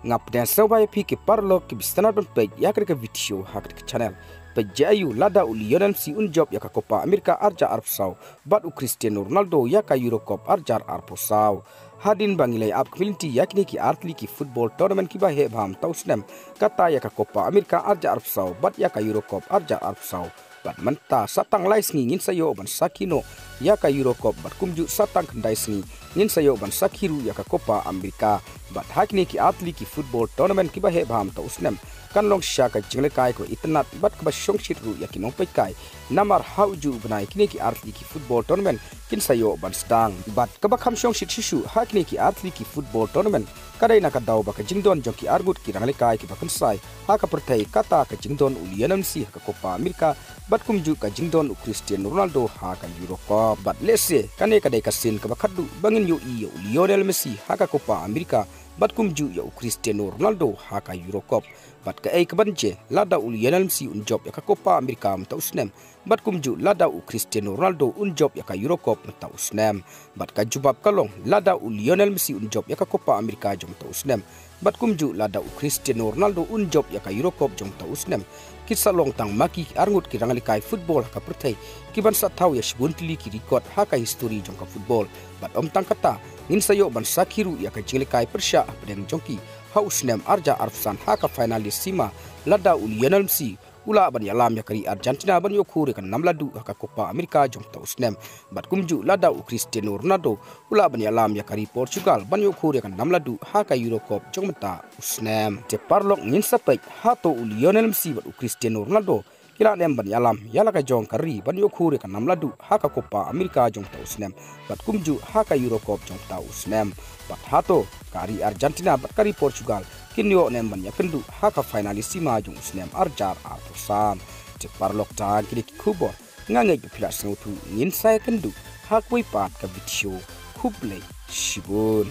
ngap dan sawai pi ke parlo ke bistana don Peit ya ke video hak ke channel pejayu lada Lionel Messi unjob ya ka Copa America arja arpsau bat Cristiano Ronaldo ya ka Eurocup arjar arposau hadin bangilai ap kmilinti yakni ki artli ki football tournament ki bahe bham tausnem kata ya ka Copa America arja arpsau bat ya ka Eurocup arja arpsau bat menta satang lais ngin sayo ban sakino ya ka Eurocup bat kumju satang kendai sni ngin sayo ban sakiru ya ka Copa America bat hakni ki atli ki football tournament ki bahe bham tausnem kan long sha ka jingle kai ko itnat bat ka shong shit ru ya ki nong Peit kai namar hauju banai kini ki atli ki football tournament kin sayo ban stang bat ka bakham shong shit shishu hakni ki atli ki football tournament kadai na ka daw ba ka jingdon joki argut ki rangle kai ki bakan sai ha ka pertai kata ka jingdon Lionel Messi ka Copa America bat kumju ka jingdon Cristiano Ronaldo ha ka Eurocup bat lese kane kadai ka sin ka bakhadu bangin yo i Lionel Messi ha ka Copa America bat kumju ya Cristiano Ronaldo ha ka Eurocup bat ka ai kabanje lada Lionel Messi unjob ya ka Copa America mta usnem bat kumju lada Cristiano Ronaldo unjob ya ka Eurocup mta usnem bat ka jubab kalong lada Lionel Messi unjob ya ka Copa America jom mta usnem bat kumju lada Cristiano Ronaldo unjob ya ka Eurocup jom mta usnem kisah long tang maki arngut ki rangali kai football ka pertai ki ban sa tau ya shibuntili ki record ha ka history jong ka football bat om tang kata ngin sayo ban sakiru ya ka jingle kai persya pedeng jongki hausnem arja arfsan ha ka finalissima lada Lionel Messi ula ban yalam ya kari Argentina ban yokhuri kan namladu ka Copa America jong ta usnem bat kumju lada Cristiano Ronaldo ula ban yalam ya kari Portugal ban yokhuri kan namladu ha ka Eurocup jong mata usnem te parlok ngin sapek ha to Lionel Messi bat Cristiano Ronaldo kila nem ban yalam yala ka jong kari ban yokhuri kan namladu ha ka Copa America jong ta usnem bat kumju ha ka Eurocup jong ta usnem bat hato kari Argentina bat kari Portugal kinyo nemban ya kendu haka finalissima jung usnem arjar arpusan te parlok ta kini kubor ngangai pila sengutu ngin saya kendu hakui pat ka video kublai shibun